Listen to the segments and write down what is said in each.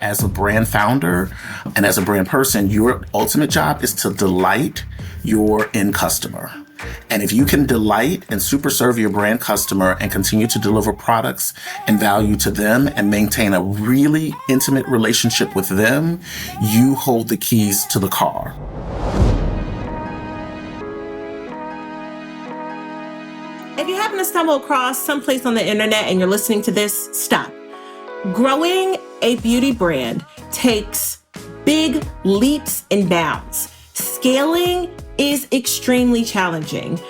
As a brand founder and as a brand person, your ultimate job is to delight your end customer. And if you can delight and super serve your brand customer and continue to deliver products and value to them and maintain a really intimate relationship with them, you hold the keys to the car. If you happen to stumble across someplace on the internet and you're listening to this, stop. Growing a beauty brand takes big leaps and bounds. Scaling is extremely challenging.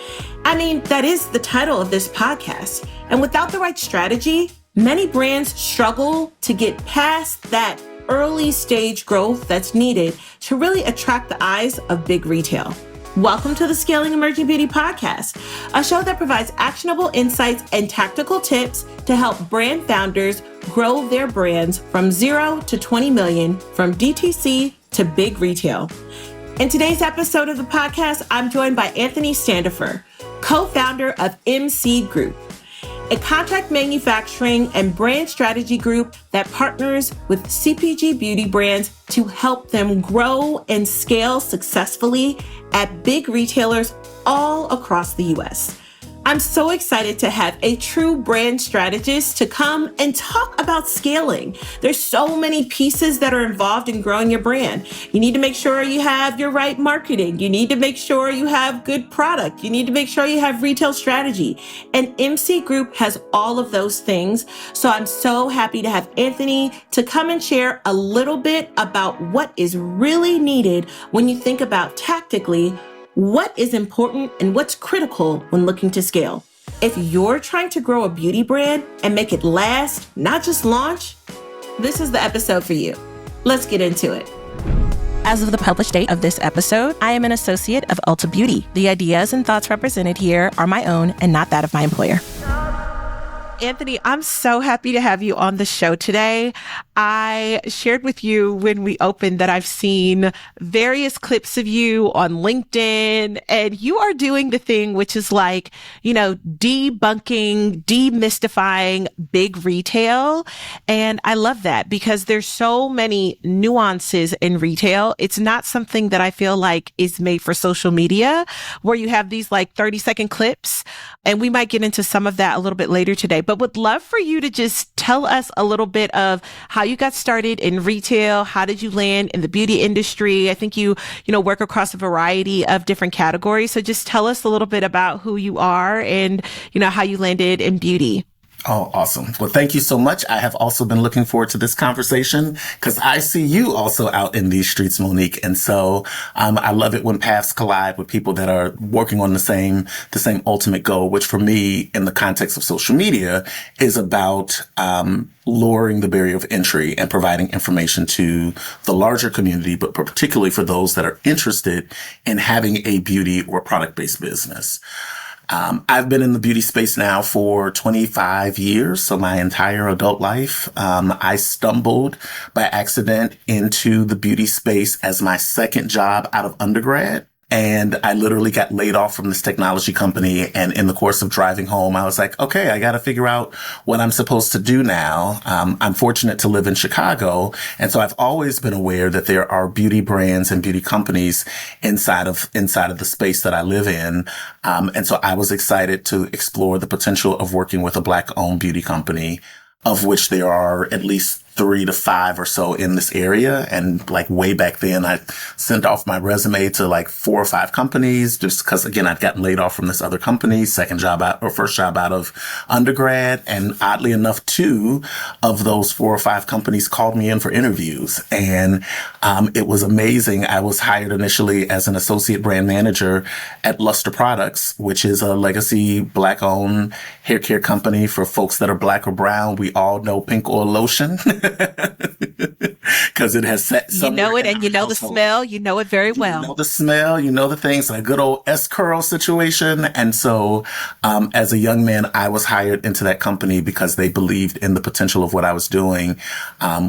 I mean, that is the title of this podcast. And without the right strategy, many brands struggle to get past that early stage growth that's needed to really attract the eyes of big retail. Welcome to the Scaling Emerging Beauty Podcast, a show that provides actionable insights and tactical tips to help brand founders grow their brands from 0 to 20 million, from DTC to big retail. In today's episode of the podcast, I'm joined by Anthony Standifer, co-founder of MSeed Group, a contract manufacturing and brand strategy group that partners with CPG beauty brands to help them grow and scale successfully at big retailers all across the US. I'm so excited to have a true brand strategist to come and talk about scaling. There's so many pieces that are involved in growing your brand. You need to make sure you have your right marketing. You need to make sure you have good product. You need to make sure you have retail strategy. And MSeed Group has all of those things. So I'm so happy to have Anthony to come and share a little bit about what is really needed when you think about tactically what is important and what's critical when looking to scale. If you're trying to grow a beauty brand and make it last, not just launch, this is the episode for you. Let's get into it. As of the published date of this episode, I am an associate of Ulta Beauty. The ideas and thoughts represented here are my own and not that of my employer. Anthony, I'm so happy to have you on the show today. I shared with you when we opened that I've seen various clips of you on LinkedIn, and you are doing the thing which is like, debunking, demystifying big retail. And I love that because there's so many nuances in retail. It's not something that I feel like is made for social media where you have these like 30-second clips. And we might get into some of that a little bit later today, but would love for you to just tell us a little bit of how you got started in retail. How did you land in the beauty industry? I think you work across a variety of different categories. So just tell us a little bit about who you are and, how you landed in beauty. Oh, awesome. Well, thank you so much. I have also been looking forward to this conversation because I see you also out in these streets, Monique. And so I love it when paths collide with people that are working on the same ultimate goal, which for me, in the context of social media, is about lowering the barrier of entry and providing information to the larger community, but particularly for those that are interested in having a beauty or product-based business. I've been in the beauty space now for 25 years, so my entire adult life. I stumbled by accident into the beauty space as my second job out of undergrad. And I literally got laid off from this technology company. And in the course of driving home, I was like, okay, I got to figure out what I'm supposed to do now. I'm fortunate to live in Chicago. And so I've always been aware that there are beauty brands and beauty companies inside of the space that I live in. And so I was excited to explore the potential of working with a Black-owned beauty company, of which there are at least 3 to 5 or so in this area. And like way back then, I sent off my resume to like 4 or 5 companies just because, again, I'd gotten laid off from this other company, first job out of undergrad. And oddly enough, 2 of those 4 or 5 companies called me in for interviews. And it was amazing. I was hired initially as an associate brand manager at Luster Products, which is a legacy Black-owned hair care company for folks that are Black or brown. We all know pink oil lotion. because it has set You know somewhere it, in and our you know the household. smell. You know it very You know well. the smell, you know the things, like a good old S-curl situation. And so, as a young man, I was hired into that company because they believed in the potential of what I was doing,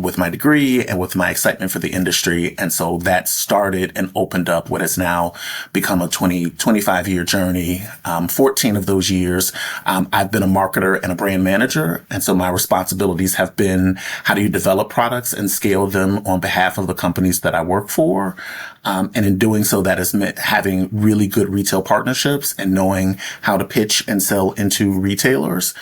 with my degree and with my excitement for the industry. And so that started and opened up what has now become a 25-year journey. 14 of those years, I've been a marketer and a brand manager. And so my responsibilities have been, how do you develop products and scale them on behalf of the companies that I work for? And in doing so, that has meant having really good retail partnerships and knowing how to pitch and sell into retailers.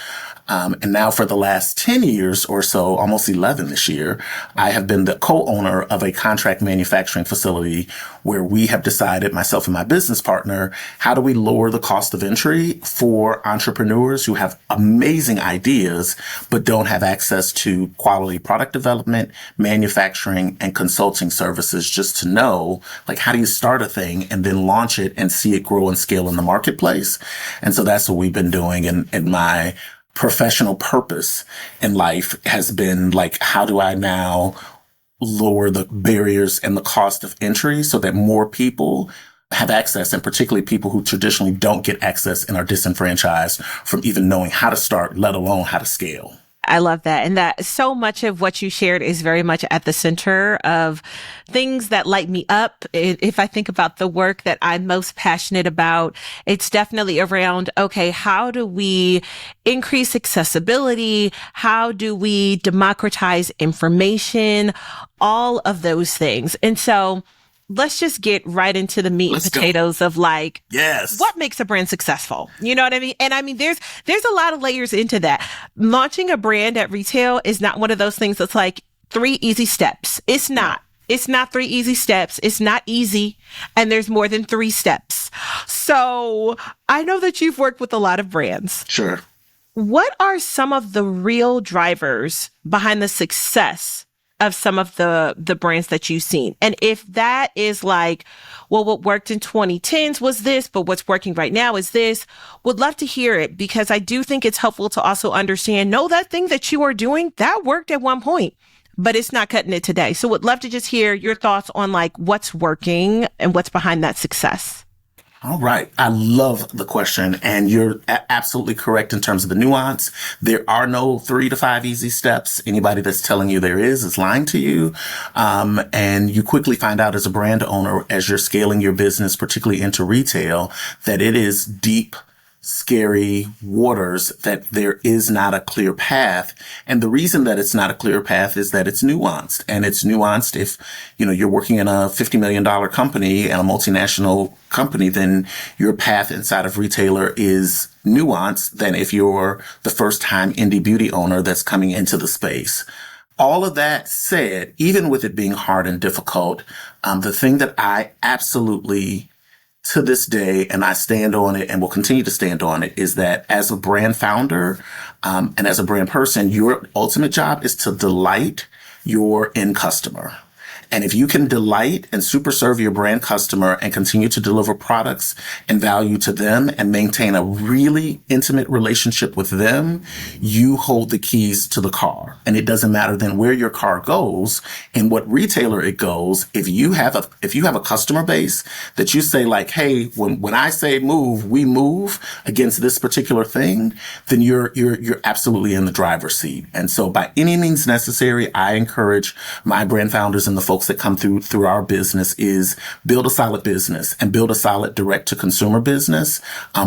And now for the last 10 years or so, almost 11 this year, I have been the co-owner of a contract manufacturing facility where we have decided, myself and my business partner, how do we lower the cost of entry for entrepreneurs who have amazing ideas, but don't have access to quality product development, manufacturing, and consulting services, just to know, like, how do you start a thing and then launch it and see it grow and scale in the marketplace? And so that's what we've been doing. And my professional purpose in life has been like, how do I now lower the barriers and the cost of entry so that more people have access, and particularly people who traditionally don't get access and are disenfranchised from even knowing how to start, let alone how to scale. I love that. And that so much of what you shared is very much at the center of things that light me up. If I think about the work that I'm most passionate about, it's definitely around, okay, how do we increase accessibility? How do we democratize information? All of those things. And so let's just get right into the meat and potatoes of like, yes, what makes a brand successful? You know what I mean? And I mean, there's a lot of layers into that. Launching a brand at retail is not one of those things that's like 3 easy steps. It's not. It's not 3 easy steps. It's not easy. And there's more than 3 steps. So I know that you've worked with a lot of brands. Sure. What are some of the real drivers behind the success of some of the brands that you've seen? And if that is like, well, what worked in 2010s was this, but what's working right now is this, would love to hear it, because I do think it's helpful to also understand, no, that thing that you are doing, that worked at one point, but it's not cutting it today. So would love to just hear your thoughts on like what's working and what's behind that success. All right. I love the question, and you're absolutely correct in terms of the nuance. There are no 3 to 5 easy steps. Anybody that's telling you there is lying to you. And you quickly find out as a brand owner, as you're scaling your business, particularly into retail, that it is deep, scary waters, that there is not a clear path. And the reason that it's not a clear path is that it's nuanced. And it's nuanced if, you're working in a $50 million company and a multinational company, then your path inside of retailer is nuanced than if you're the first time indie beauty owner that's coming into the space. All of that said, even with it being hard and difficult, the thing that I absolutely, to this day, and I stand on it and will continue to stand on it, is that as a brand founder, and as a brand person, your ultimate job is to delight your end customer. And if you can delight and super serve your brand customer and continue to deliver products and value to them and maintain a really intimate relationship with them, you hold the keys to the car. And it doesn't matter then where your car goes and what retailer it goes. If you have a customer base that you say like, hey, when I say move, we move against this particular thing, then you're absolutely in the driver's seat. And so by any means necessary, I encourage my brand founders and the folks that come through our business is build a solid business and build a solid direct to consumer business,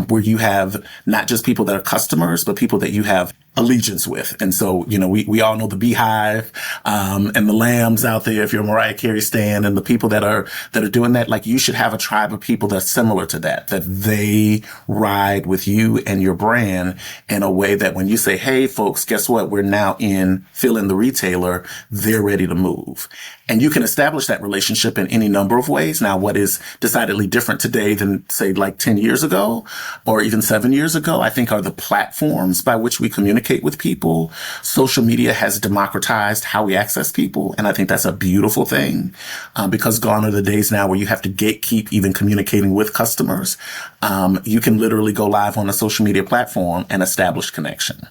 where you have not just people that are customers, but people that you have allegiance with. And so, we all know the Beehive, and the Lambs out there, if you're a Mariah Carey stan, and the people that are doing that, like, you should have a tribe of people that's similar to that they ride with you and your brand in a way that when you say, hey folks, guess what? We're now in fill in the retailer, they're ready to move. And you can establish that relationship in any number of ways. Now, what is decidedly different today than, say, like 10 years ago or even 7 years ago, I think, are the platforms by which we communicate with people. Social media has democratized how we access people. And I think that's a beautiful thing, because gone are the days now where you have to gatekeep even communicating with customers. You can literally go live on a social media platform and establish connection.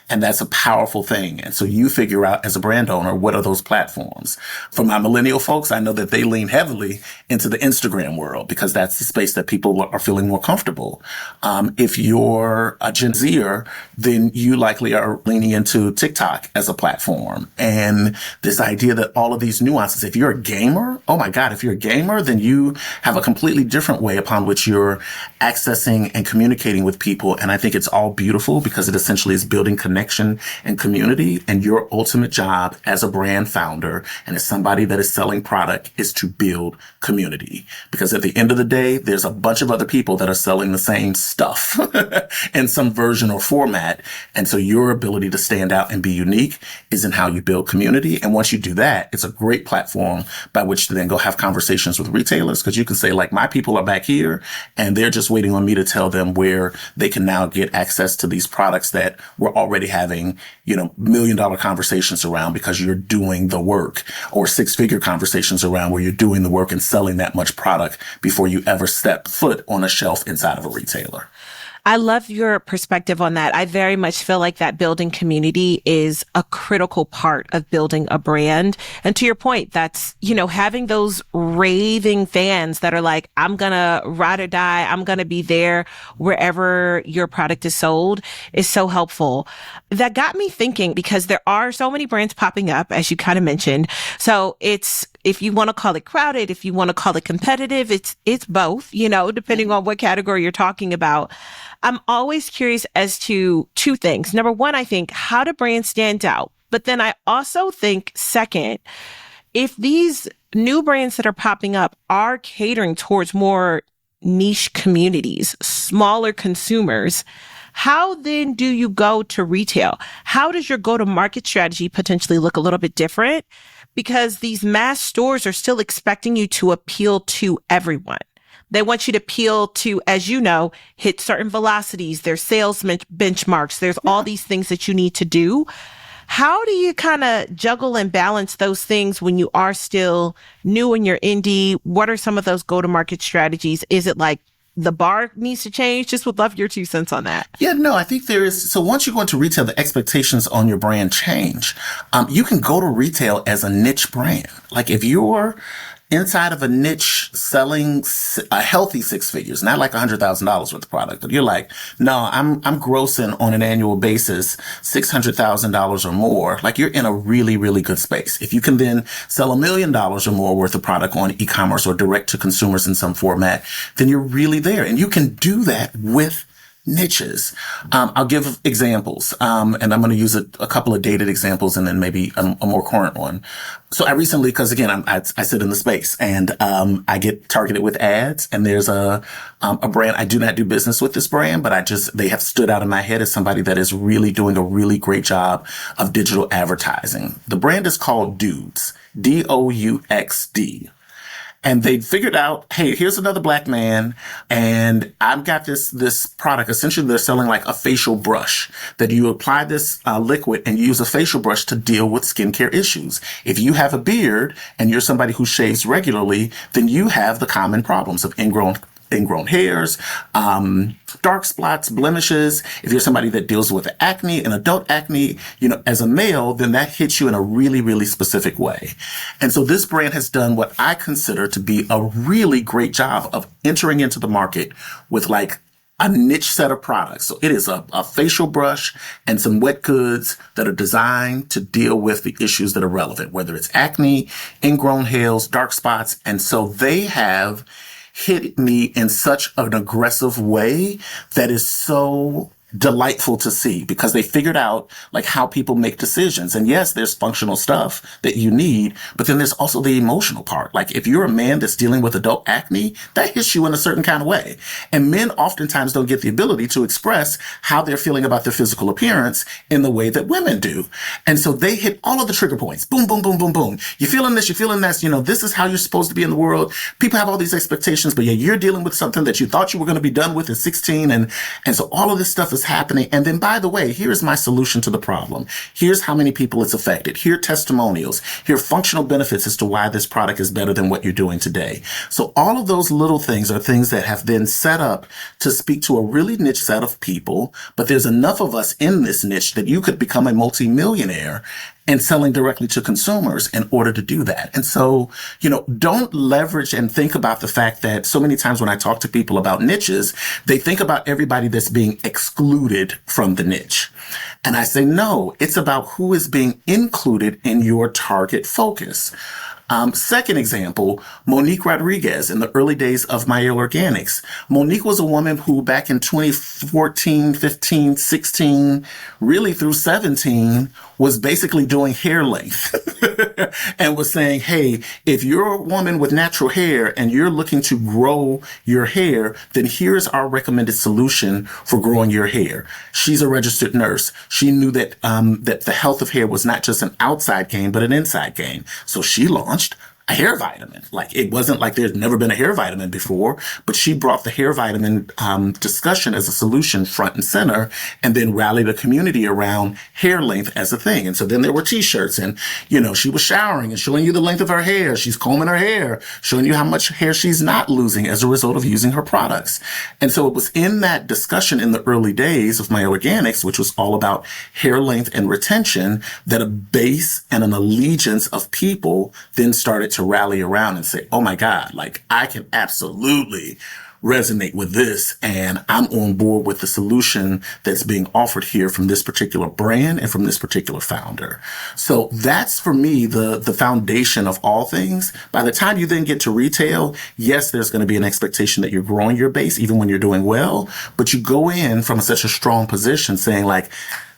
And that's a powerful thing. And so you figure out as a brand owner, what are those platforms? For my millennial folks, I know that they lean heavily into the Instagram world because that's the space that people are feeling more comfortable. If you're a Gen Zer, then you likely are leaning into TikTok as a platform. And this idea that all of these nuances, if you're a gamer, oh my God, if you're a gamer, then you have a completely different way upon which you're accessing and communicating with people. And I think it's all beautiful because it essentially is building connection and community. And your ultimate job as a brand founder and as somebody that is selling product is to build community. Because at the end of the day, there's a bunch of other people that are selling the same stuff in some version or format. And so your ability to stand out and be unique is in how you build community. And once you do that, it's a great platform by which to then go have conversations with retailers, because you can say, like, my people are back here and they're just waiting on me to tell them where they can now get access to these products that we're already having, $1 million conversations around because you're doing the work, or six-figure conversations around where you're doing the work and selling that much product before you ever step foot on a shelf inside of a retailer. I love your perspective on that. I very much feel like that building community is a critical part of building a brand. And to your point, that's, having those raving fans that are like, I'm going to ride or die. I'm going to be there wherever your product is sold is so helpful. That got me thinking, because there are so many brands popping up, as you kind of mentioned. So it's, if you want to call it crowded, if you want to call it competitive, it's both, depending on what category you're talking about. I'm always curious as to two things. Number one, I think, how do brands stand out? But then I also think, second, if these new brands that are popping up are catering towards more niche communities, smaller consumers, how then do you go to retail? How does your go-to-market strategy potentially look a little bit different? Because these mass stores are still expecting you to appeal to everyone. They want you to appeal to, as you know, hit certain velocities, there's sales benchmarks, there's all these things that you need to do. How do you kind of juggle and balance those things when you are still new in your indie? What are some of those go-to-market strategies? Is it like the bar needs to change? Just would love your 2 cents on that. Yeah, no, I think there is. So once you go into retail, the expectations on your brand change. You can go to retail as a niche brand. Like if you're inside of a niche selling a healthy six figures, not like $100,000 worth of product, but you're like, no, I'm grossing on an annual basis $600,000 or more. Like, you're in a really, really good space. If you can then sell $1 million or more worth of product on e-commerce or direct to consumers in some format, then you're really there. And you can do that with niches. I'll give examples, and I'm going to use a couple of dated examples and then maybe a more current one. So I recently, because again, I sit in the space and I get targeted with ads, and there's a brand. I do not do business with this brand, but they have stood out in my head as somebody that is really doing a really great job of digital advertising. The brand is called Douxd, DOUXD. And they figured out, hey, here's another black man, and I've got this product. Essentially, they're selling like a facial brush that you apply this liquid and use a facial brush to deal with skincare issues. If you have a beard and you're somebody who shaves regularly, then you have the common problems of ingrown hairs, dark spots, blemishes. If you're somebody that deals with acne and adult acne, as a male, then that hits you in a really, really specific way. And so this brand has done what I consider to be a really great job of entering into the market with like a niche set of products. So it is a facial brush and some wet goods that are designed to deal with the issues that are relevant, whether it's acne, ingrown hairs, dark spots. And so they have hit me in such an aggressive way that is so delightful to see, because they figured out like how people make decisions. And yes, there's functional stuff that you need, but then there's also the emotional part. Like if you're a man that's dealing with adult acne, that hits you in a certain kind of way. And men oftentimes don't get the ability to express how they're feeling about their physical appearance in the way that women do. And so they hit all of the trigger points. Boom, boom, boom, boom, boom. You're feeling this, you're feeling that, this is how you're supposed to be in the world. People have all these expectations, but yeah, you're dealing with something that you thought you were going to be done with at 16. And so all of this stuff is is happening. And then, by the way, here's my solution to the problem. Here's how many people it's affected. Here are testimonials. Here are functional benefits as to why this product is better than what you're doing today. So all of those little things are things that have been set up to speak to a really niche set of people. But there's enough of us in this niche that you could become a multimillionaire and selling directly to consumers in order to do that. And so, don't leverage and think about the fact that so many times when I talk to people about niches, they think about everybody that's being excluded from the niche. And I say, no, it's about who is being included in your target focus. Second example, Monique Rodriguez in the early days of Mayo Organics. Monique was a woman who back in 2014, 15, 16, really through 17, was basically doing hair length and was saying, hey, if you're a woman with natural hair and you're looking to grow your hair, then here's our recommended solution for growing your hair. She's a registered nurse. She knew that that the health of hair was not just an outside game, but an inside game. So she launched a hair vitamin. Like, it wasn't like there's never been a hair vitamin before, but she brought the hair vitamin discussion as a solution front and center, and then rallied the community around hair length as a thing. And so then there were t-shirts, and, she was showering and showing you the length of her hair. She's combing her hair, showing you how much hair she's not losing as a result of using her products. And so it was in that discussion in the early days of Mayo Organics, which was all about hair length and retention, that a base and an allegiance of people then started to rally around and say, oh my God, like, I can absolutely resonate with this, and I'm on board with the solution that's being offered here from this particular brand and from this particular founder. So that's, for me, the foundation of all things. By the time you then get to retail, yes, there's going to be an expectation that you're growing your base even when you're doing well, but you go in from such a strong position saying, like,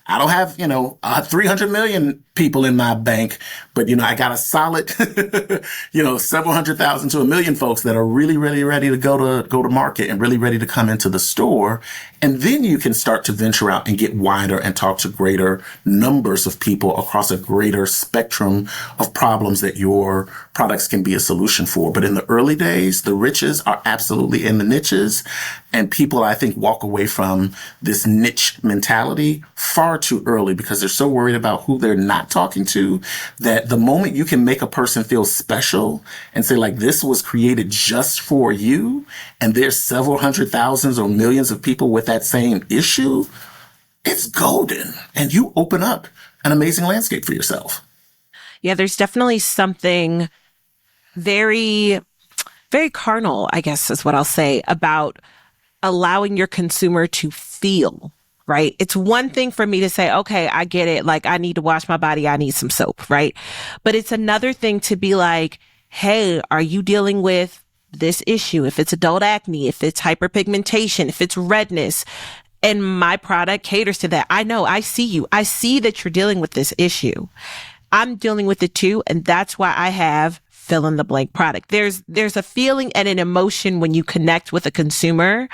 I don't have, I have 300 million people in my bank, but, I got a solid, several 100,000 to 1 million folks that are really, really ready to go to market and really ready to come into the store. And then you can start to venture out and get wider and talk to greater numbers of people across a greater spectrum of problems that your products can be a solution for. But in the early days, the riches are absolutely in the niches. And people, I think, walk away from this niche mentality far too early because they're so worried about who they're not talking to, that the moment you can make a person feel special and say, like, this was created just for you, and there's several hundred thousands or millions of people with that same issue, it's golden. And you open up an amazing landscape for yourself. Yeah, there's definitely something very, very carnal, I guess is what I'll say, about allowing your consumer to feel, right? It's one thing for me to say, okay, I get it. Like, I need to wash my body. I need some soap, right? But it's another thing to be like, hey, are you dealing with this issue? If it's adult acne, if it's hyperpigmentation, if it's redness, and my product caters to that. I know, I see you. I see that you're dealing with this issue. I'm dealing with it too. And that's why I have fill in the blank product. There's a feeling and an emotion when you connect with a consumer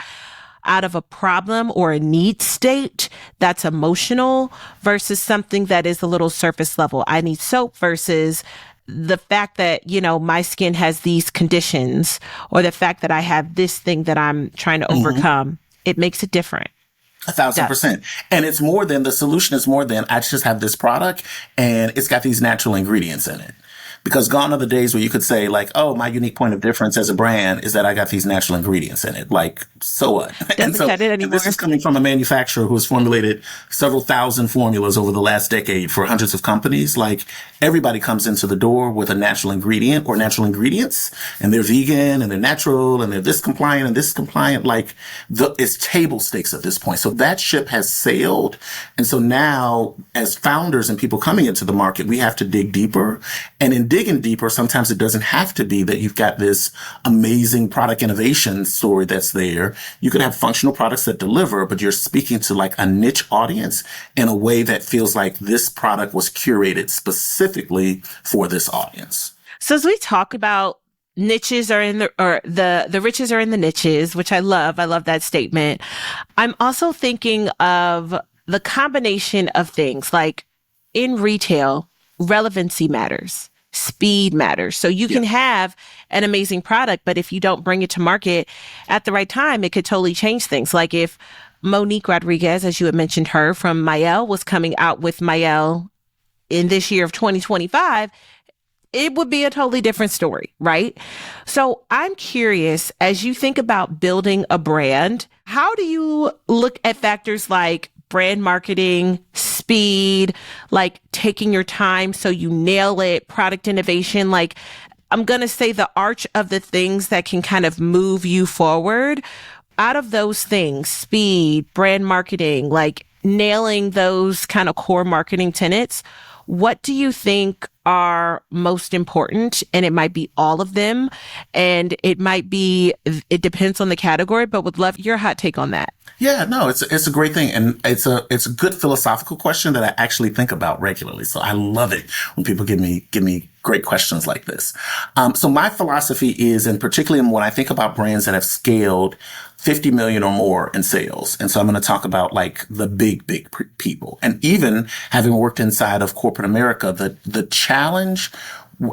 out of a problem or a need state that's emotional versus something that is a little surface level. I need soap versus the fact that, my skin has these conditions, or the fact that I have this thing that I'm trying to overcome. It makes it different. 1,000%. And it's more than, the solution is more than, I just have this product and it's got these natural ingredients in it. Because gone are the days where you could say, like, oh, my unique point of difference as a brand is that I got these natural ingredients in it. Like, so what? And this is coming from a manufacturer who has formulated several thousand formulas over the last decade for hundreds of companies. Like, everybody comes into the door with a natural ingredient or natural ingredients, and they're vegan and they're natural and they're this compliant and this compliant. Like, it's table stakes at this point. So that ship has sailed. And so now, as founders and people coming into the market, we have to dig deeper. And in digging deeper, sometimes it doesn't have to be that you've got this amazing product innovation story that's there. You could have functional products that deliver, but you're speaking to, like, a niche audience in a way that feels like this product was curated specifically for this audience. So as we talk about niches are in the riches are in the niches, which I love that statement. I'm also thinking of the combination of things, like in retail, relevancy matters. Speed matters. So you can have an amazing product, but if you don't bring it to market at the right time, it could totally change things. Like if Monique Rodriguez, as you had mentioned her from Mael, was coming out with Mael in this year of 2025, it would be a totally different story, right? So I'm curious, as you think about building a brand, how do you look at factors like brand marketing, speed, like taking your time so you nail it, product innovation, like I'm going to say the arch of the things that can kind of move you forward? Out of those things, speed, brand marketing, like nailing those kind of core marketing tenets, what do you think are most important? And it might be all of them, and it depends on the category, but would love your hot take on that. Yeah, no, it's a great thing. And it's a good philosophical question that I actually think about regularly. So I love it when people give me great questions like this. So my philosophy is, and particularly when I think about brands that have scaled 50 million or more in sales. And so I'm going to talk about like the big people. And even having worked inside of corporate America, the challenge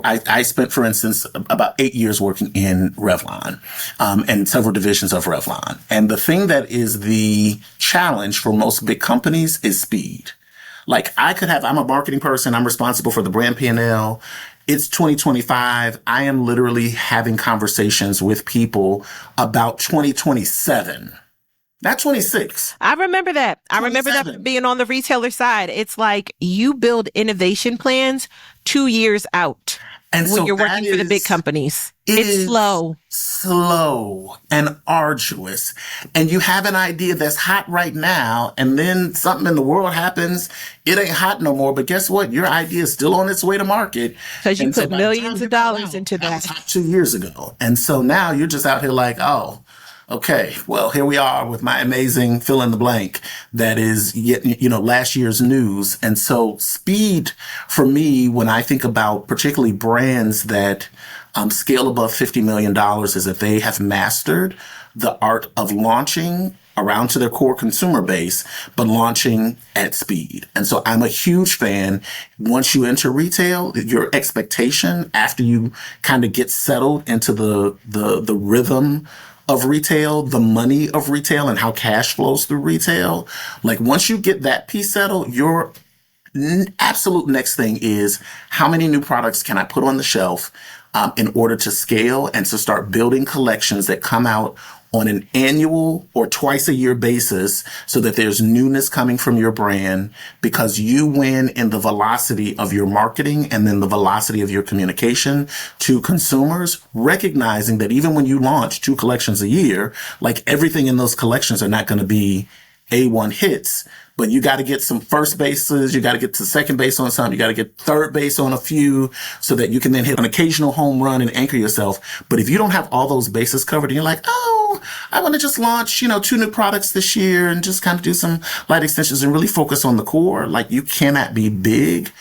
I spent, for instance, about 8 years working in Revlon, and several divisions of Revlon. And the thing that is the challenge for most big companies is speed. Like I'm a marketing person. I'm responsible for the brand P&L. It's 2025. I am literally having conversations with people about 2027. Not 26. I remember that. 27. I remember that being on the retailer side. It's like you build innovation plans 2 years out. And when you're working for the big companies, it's slow and arduous. And you have an idea that's hot right now, and then something in the world happens. It ain't hot no more, but guess what? Your idea is still on its way to market. Because you put millions of dollars into that. That was hot 2 years ago. And so now you're just out here like, oh, okay, well, here we are with my amazing fill in the blank that is, last year's news. And so speed for me, when I think about particularly brands that scale above $50 million, is that they have mastered the art of launching around to their core consumer base, but launching at speed. And so I'm a huge fan. Once you enter retail, your expectation after you kind of get settled into the rhythm of retail, the money of retail, and how cash flows through retail. Like once you get that piece settled, your absolute next thing is how many new products can I put on the shelf in order to scale and to start building collections that come out on an annual or twice a year basis so that there's newness coming from your brand, because you win in the velocity of your marketing and then the velocity of your communication to consumers, recognizing that even when you launch 2 collections a year, like everything in those collections are not going to be A1 hits, but you got to get some first bases. You got to get to second base on some. You got to get third base on a few so that you can then hit an occasional home run and anchor yourself. But if you don't have all those bases covered and you're like, oh, I want to just launch, 2 new products this year and just kind of do some light extensions and really focus on the core, like you cannot be big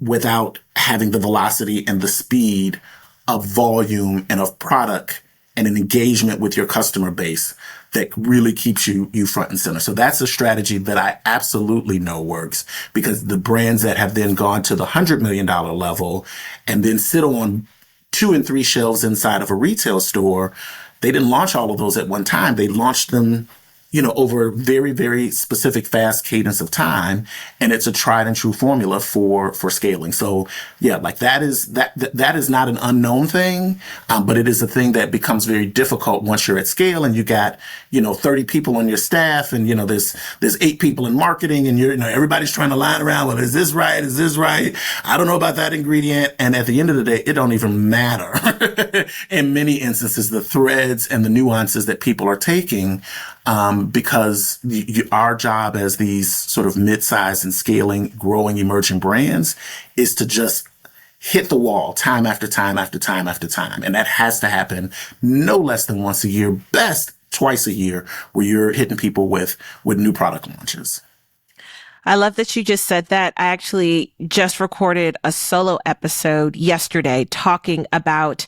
without having the velocity and the speed of volume and of product and an engagement with your customer base that really keeps you front and center. So that's a strategy that I absolutely know works, because the brands that have then gone to the $100 million level and then sit on 2 and 3 shelves inside of a retail store, they didn't launch all of those at one time. They launched them, over a very, very specific fast cadence of time. And it's a tried and true formula for scaling. So yeah, like that is not an unknown thing. But it is a thing that becomes very difficult once you're at scale and you got, 30 people on your staff and, there's 8 people in marketing and everybody's trying to line around. Well, is this right? Is this right? I don't know about that ingredient. And at the end of the day, it don't even matter. In many instances, the threads and the nuances that people are taking, because our job as these sort of mid-sized and scaling, growing, emerging brands is to just hit the wall time after time after time after time. And that has to happen no less than once a year, best twice a year, where you're hitting people with new product launches. I love that you just said that. I actually just recorded a solo episode yesterday talking about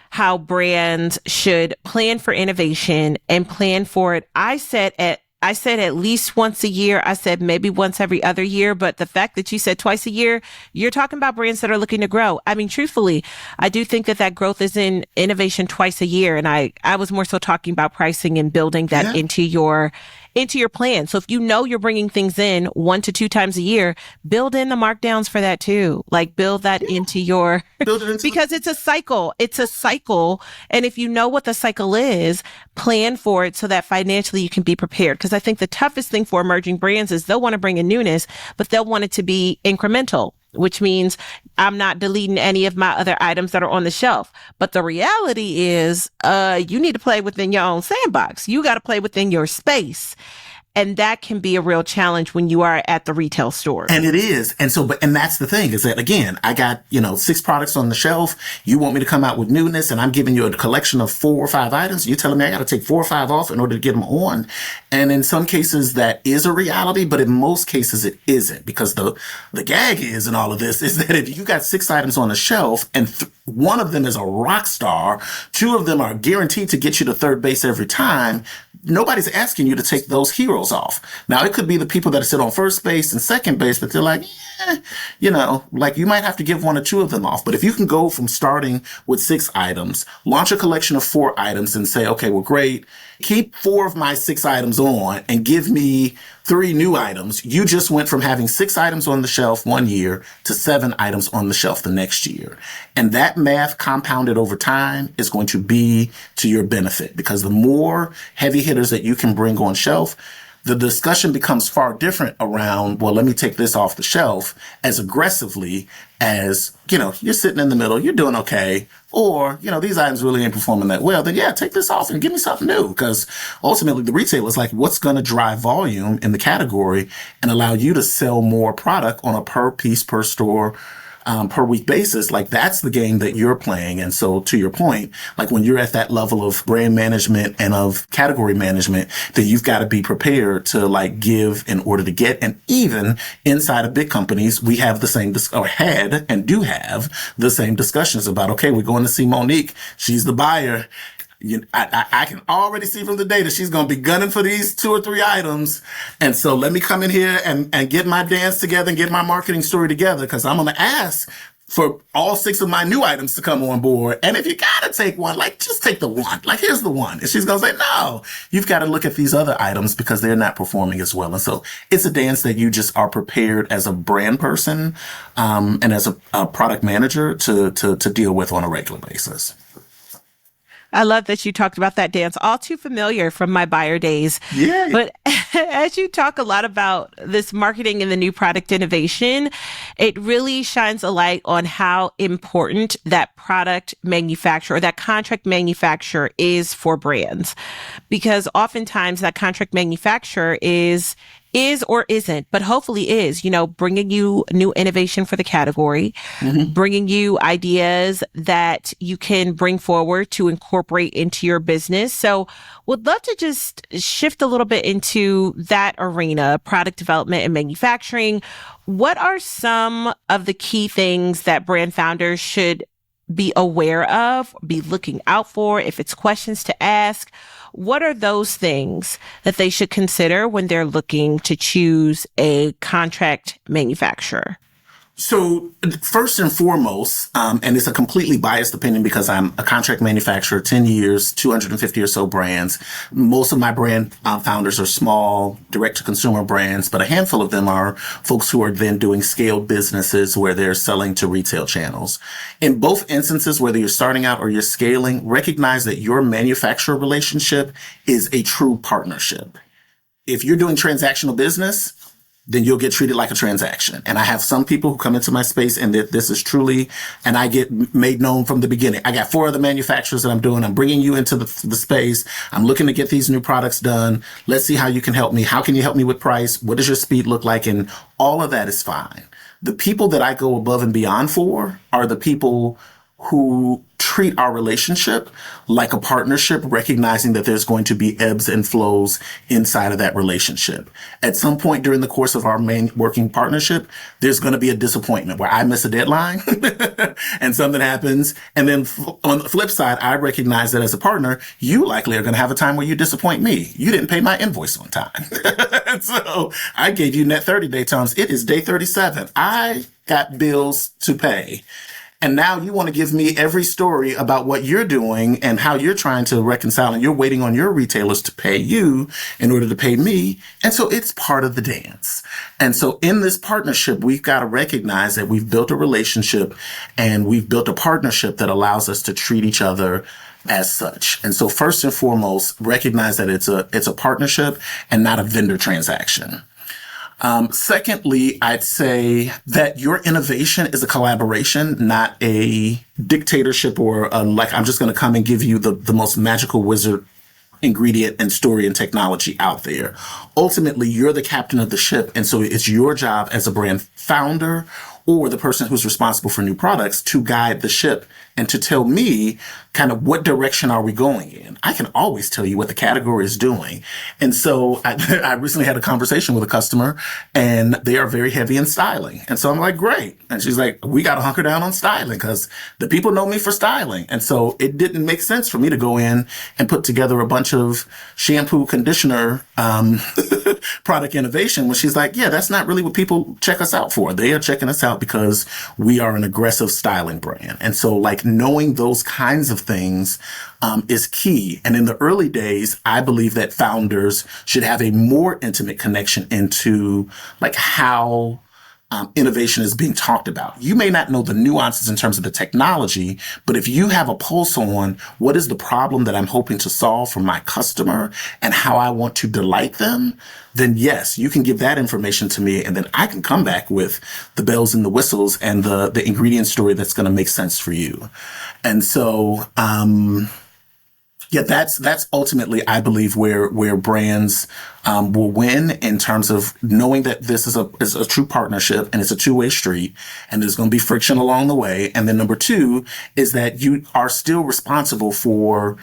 how brands should plan for innovation and plan for it. I said at least once a year. I said maybe once every other year. But the fact that you said twice a year, you're talking about brands that are looking to grow. I mean, truthfully, I do think that growth is in innovation twice a year. And I was more so talking about pricing and building that into your into your plan. So if you know you're bringing things in 1 to 2 times a year, build in the markdowns for that too. Like build that into your, Build it into because it's a cycle. It's a cycle. And if you know what the cycle is, plan for it so that financially you can be prepared. Because I think the toughest thing for emerging brands is they'll want to bring in newness, but they'll want it to be incremental, which means I'm not deleting any of my other items that are on the shelf. But the reality is, you need to play within your own sandbox. You got to play within your space. And that can be a real challenge when you are at the retail store. And it is. And so, and that's the thing is that, again, I got, 6 products on the shelf. You want me to come out with newness and I'm giving you a collection of 4 or 5 items. You're telling me I got to take 4 or 5 off in order to get them on. And in some cases that is a reality, but in most cases it isn't, because the gag is in all of this is that if you got 6 items on the shelf and one of them is a rock star, 2 of them are guaranteed to get you to third base every time, nobody's asking you to take those heroes off. Now, it could be the people that sit on first base and second base, but they're like, like you might have to give 1 or 2 of them off. But if you can go from starting with 6 items, launch a collection of 4 items and say, okay, well, great. Keep 4 of my 6 items on and give me 3 new items. You just went from having 6 items on the shelf one year to 7 items on the shelf the next year. And that math compounded over time is going to be to your benefit, because the more heavy hitters that you can bring on shelf, the discussion becomes far different around, well, let me take this off the shelf, as aggressively as, you're sitting in the middle, you're doing okay, or, these items really ain't performing that well, then yeah, take this off and give me something new. Because ultimately the retailer is like, what's going to drive volume in the category and allow you to sell more product on a per piece, per store, per week basis. Like, that's the game that you're playing. And so to your point, like when you're at that level of brand management and of category management, then you've got to be prepared to like give in order to get. And even inside of big companies, we have the same, or had and do have the same discussions about, okay, we're going to see Monique. She's the buyer. I can already see from the data she's going to be gunning for these 2 or 3 items. And so let me come in here and get my dance together and get my marketing story together, because I'm going to ask for all 6 of my new items to come on board. And if you got to take one, like, just take the one. Like, here's the one. And she's going to say, no, you've got to look at these other items because they're not performing as well. And so it's a dance that you just are prepared as a brand person, and as a product manager to deal with on a regular basis. I love that you talked about that dance, all too familiar from my buyer days. Yeah. But as you talk a lot about this marketing and the new product innovation, it really shines a light on how important that product manufacturer, or that contract manufacturer is for brands. Because oftentimes that contract manufacturer is or isn't, but hopefully is, bringing you new innovation for the category, bringing you ideas that you can bring forward to incorporate into your business. So would love to just shift a little bit into that arena, product development and manufacturing. What are some of the key things that brand founders should be aware of, be looking out for, if it's questions to ask? What are those things that they should consider when they're looking to choose a contract manufacturer? So first and foremost, and it's a completely biased opinion because I'm a contract manufacturer, 10 years, 250 or so brands. Most of my brand founders are small, direct-to-consumer brands, but a handful of them are folks who are then doing scaled businesses where they're selling to retail channels. In both instances, whether you're starting out or you're scaling, recognize that your manufacturer relationship is a true partnership. If you're doing transactional business, then you'll get treated like a transaction. And I have some people who come into my space and that this is truly, and I get made known from the beginning. I got 4 other manufacturers that I'm doing. I'm bringing you into the space. I'm looking to get these new products done. Let's see how you can help me. How can you help me with price? What does your speed look like? And all of that is fine. The people that I go above and beyond for are the people who treat our relationship like a partnership, recognizing that there's going to be ebbs and flows inside of that relationship. At some point during the course of our main working partnership, there's going to be a disappointment where I miss a deadline and something happens. And then on the flip side, I recognize that as a partner, you likely are going to have a time where you disappoint me. You didn't pay my invoice on time. So I gave you net 30 day terms. It is day 37. I got bills to pay. And now you want to give me every story about what you're doing and how you're trying to reconcile, and you're waiting on your retailers to pay you in order to pay me. And so it's part of the dance. And so in this partnership, we've got to recognize that we've built a relationship and we've built a partnership that allows us to treat each other as such. And so first and foremost, recognize that it's a partnership and not a vendor transaction. Secondly, I'd say that your innovation is a collaboration, not a dictatorship or like I'm just going to come and give you the most magical wizard ingredient and story and technology out there. Ultimately, you're the captain of the ship. And so it's your job as a brand founder or the person who's responsible for new products to guide the ship and to tell me kind of what direction are we going in. I can always tell you what the category is doing. And so I recently had a conversation with a customer and they are very heavy in styling. And so I'm like, great. And she's like, we got to hunker down on styling because the people know me for styling. And so it didn't make sense for me to go in and put together a bunch of shampoo, conditioner, product innovation when she's like, yeah, that's not really what people check us out for. They are checking us out because we are an aggressive styling brand. And so like knowing those kinds of things is key. And in the early days, I believe that founders should have a more intimate connection into like how innovation is being talked about. You may not know the nuances in terms of the technology, but if you have a pulse on what is the problem that I'm hoping to solve for my customer and how I want to delight them, then yes, you can give that information to me. And then I can come back with the bells and the whistles and the ingredient story that's going to make sense for you. And so, yeah, that's ultimately, I believe, where brands will win in terms of knowing that this is a true partnership and it's a two-way street and there's going to be friction along the way. And then number two is that you are still responsible for,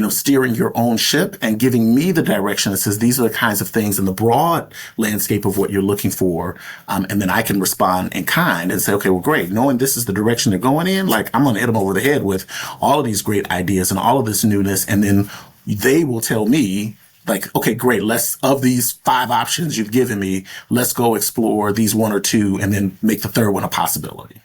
steering your own ship and giving me the direction that says these are the kinds of things in the broad landscape of what you're looking for. And then I can respond in kind and say, okay, well, great. Knowing this is the direction they're going in, like I'm going to hit them over the head with all of these great ideas and all of this newness. And then they will tell me, like, okay, great. Of these 5 options you've given me, let's go explore these 1 or 2 and then make the third one a possibility.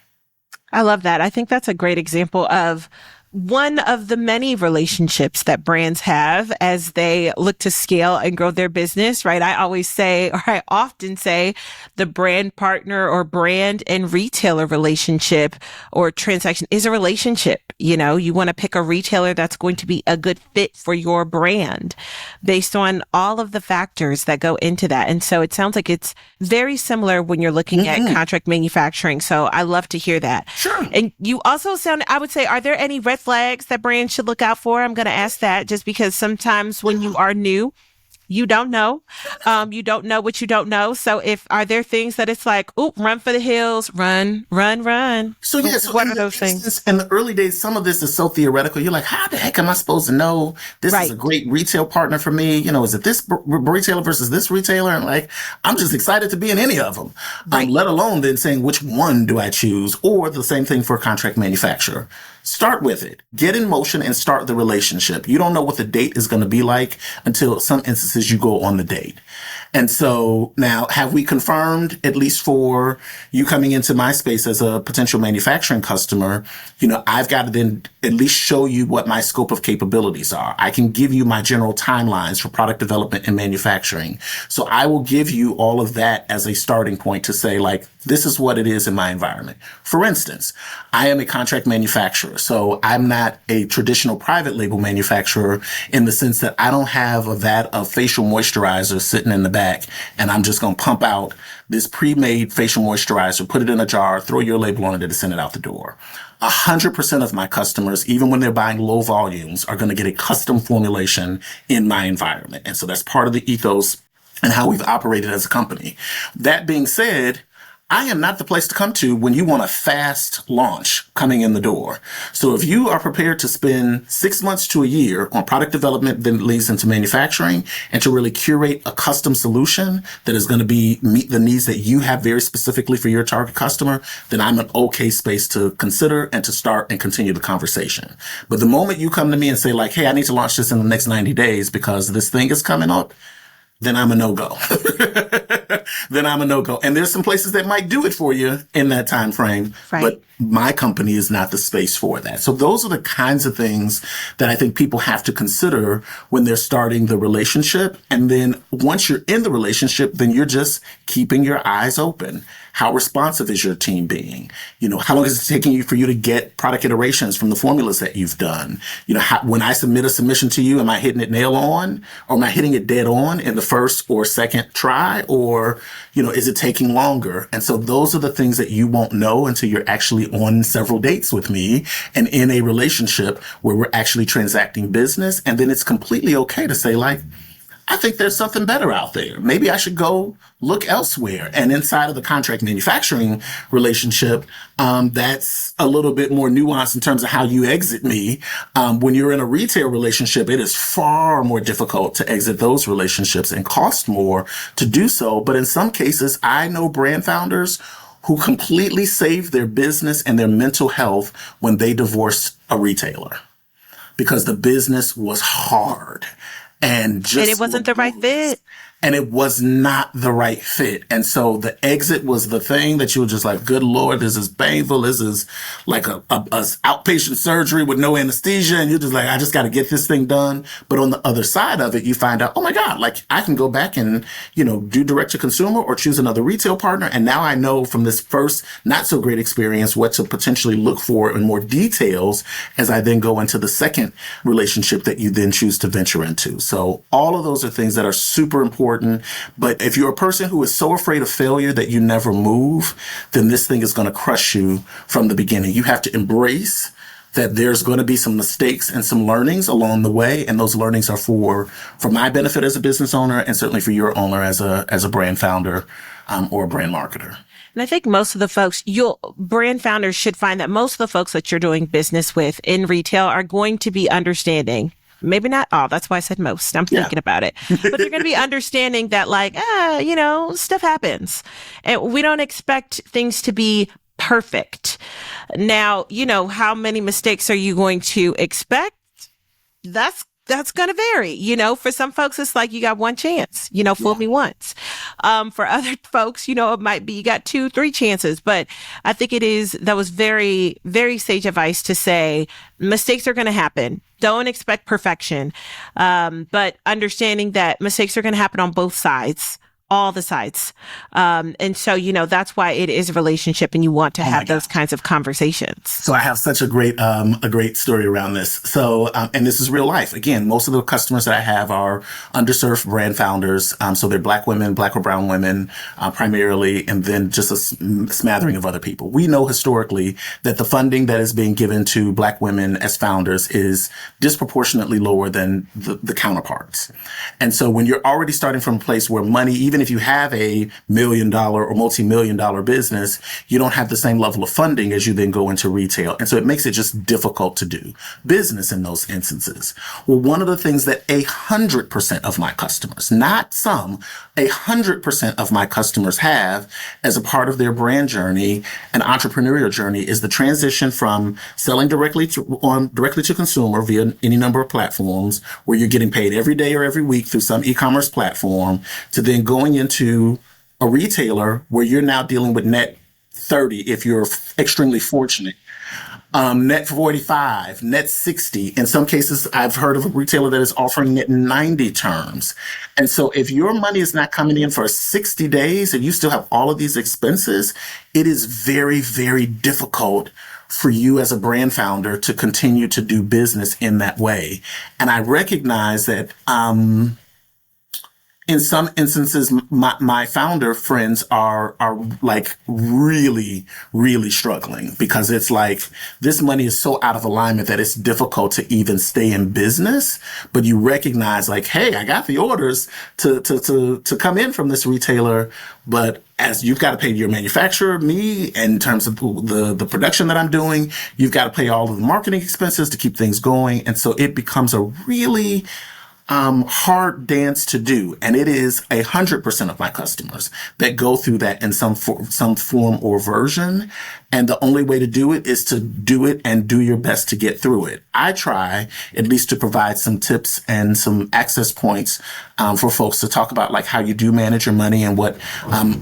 I love that. I think that's a great example of one of the many relationships that brands have as they look to scale and grow their business, right? I often say the brand partner or brand and retailer relationship or transaction is a relationship. You want to pick a retailer that's going to be a good fit for your brand based on all of the factors that go into that. And so it sounds like it's very similar when you're looking at contract manufacturing. So I love to hear that. Sure. And you also I would say, are there any red flags that brands should look out for? I'm going to ask that just because sometimes when you are new, you don't know. You don't know what you don't know. So are there things that it's like, run for the hills, run. So yeah, what are those things? In the early days, some of this is so theoretical. You're like, how the heck am I supposed to know this is a great retail partner for me? Is it this retailer versus this retailer? And like, I'm just excited to be in any of them. Let alone then saying which one do I choose? Or the same thing for a contract manufacturer. Start with it. Get in motion and start the relationship. You don't know what the date is going to be like until some instances you go on the date. And so now, have we confirmed, at least for you coming into my space as a potential manufacturing customer, I've got to then at least show you what my scope of capabilities are. I can give you my general timelines for product development and manufacturing. So I will give you all of that as a starting point to say, like, this is what it is in my environment. For instance, I am a contract manufacturer, so I'm not a traditional private label manufacturer in the sense that I don't have a vat of facial moisturizer sitting in the back and I'm just going to pump out this pre-made facial moisturizer, put it in a jar, throw your label on it and send it out the door. 100% of my customers, even when they're buying low volumes, are going to get a custom formulation in my environment. And so that's part of the ethos and how we've operated as a company. That being said, I am not the place to come to when you want a fast launch coming in the door. So if you are prepared to spend 6 months to a year on product development that leads into manufacturing and to really curate a custom solution that is going to meet the needs that you have very specifically for your target customer, then I'm an okay space to consider and to start and continue the conversation. But the moment you come to me and say like, hey, I need to launch this in the next 90 days because this thing is coming up, then I'm a no-go. then I'm a no-go. And there's some places that might do it for you in that time frame, Right. but my company is not the space for that. So those are the kinds of things that I think people have to consider when they're starting the relationship. And then once you're in the relationship, then you're just keeping your eyes open. How responsive is your team being? How long is it taking you for you to get product iterations from the formulas that you've done? When I submit a submission to you, am I hitting it nail on, or am I hitting it dead on in the first or second try, or, is it taking longer? And so those are the things that you won't know until you're actually on several dates with me and in a relationship where we're actually transacting business. And then it's completely okay to say, like, I think there's something better out there. Maybe I should go look elsewhere. And inside of the contract manufacturing relationship, that's a little bit more nuanced in terms of how you exit me. When you're in a retail relationship, it is far more difficult to exit those relationships and cost more to do so. But in some cases, I know brand founders who completely saved their business and their mental health when they divorced a retailer because the business was hard. And it wasn't the right fit. And it was not the right fit. And so the exit was the thing that you were just like, good Lord, this is painful. This is like a outpatient surgery with no anesthesia. And you're just like, I just got to get this thing done. But on the other side of it, you find out, oh my God, like I can go back and, do direct to consumer or choose another retail partner. And now I know from this first not so great experience what to potentially look for in more details as I then go into the second relationship that you then choose to venture into. So all of those are things that are super important. But if you're a person who is so afraid of failure that you never move, then this thing is going to crush you from the beginning. You have to embrace that there's going to be some mistakes and some learnings along the way. And those learnings are for my benefit as a business owner and certainly for your owner as a brand founder or a brand marketer. And I think most of the folks, brand founders should find that most of the folks that you're doing business with in retail are going to be understanding. Maybe not all. That's why I said most. I'm thinking about it. But they're going to be understanding that stuff happens. And we don't expect things to be perfect. Now, how many mistakes are you going to expect? That's going to vary. For some folks, it's like you got one chance, fool me once. For other folks, it might be you got 2-3 chances. But I think that was very, very sage advice to say mistakes are going to happen. Don't expect perfection. But understanding that mistakes are going to happen on both sides. All the sides. And so, that's why it is a relationship and you want to have those kinds of conversations. So I have such a great story around this. So, and this is real life. Again, most of the customers that I have are underserved brand founders. So they're Black women, Black or brown women, primarily, and then just a smattering of other people. We know historically that the funding that is being given to Black women as founders is disproportionately lower than the counterparts. And so when you're already starting from a place where money, even if you have a $1 million or multi-million-dollar business, you don't have the same level of funding as you then go into retail. And so it makes it just difficult to do business in those instances. Well, one of the things that 100% of my customers, not some, 100% of my customers have as a part of their brand journey and entrepreneurial journey is the transition from selling directly to consumer via any number of platforms where you're getting paid every day or every week through some e-commerce platform to then going into a retailer where you're now dealing with net 30 if you're extremely fortunate. Net 45, net 60. In some cases, I've heard of a retailer that is offering net 90 terms. And so if your money is not coming in for 60 days and you still have all of these expenses, it is very, very difficult for you as a brand founder to continue to do business in that way. And I recognize that, in some instances, my founder friends are like really, really struggling because it's like this money is so out of alignment that it's difficult to even stay in business. But you recognize like, hey, I got the orders to come in from this retailer, but as you've got to pay your manufacturer, me, in terms of the production that I'm doing, you've got to pay all of the marketing expenses to keep things going. And so it becomes a really hard dance to do. And it is 100% of my customers that go through that in some form or version. And the only way to do it is to do it and do your best to get through it. I try at least to provide some tips and some access points for folks to talk about like how you do manage your money and what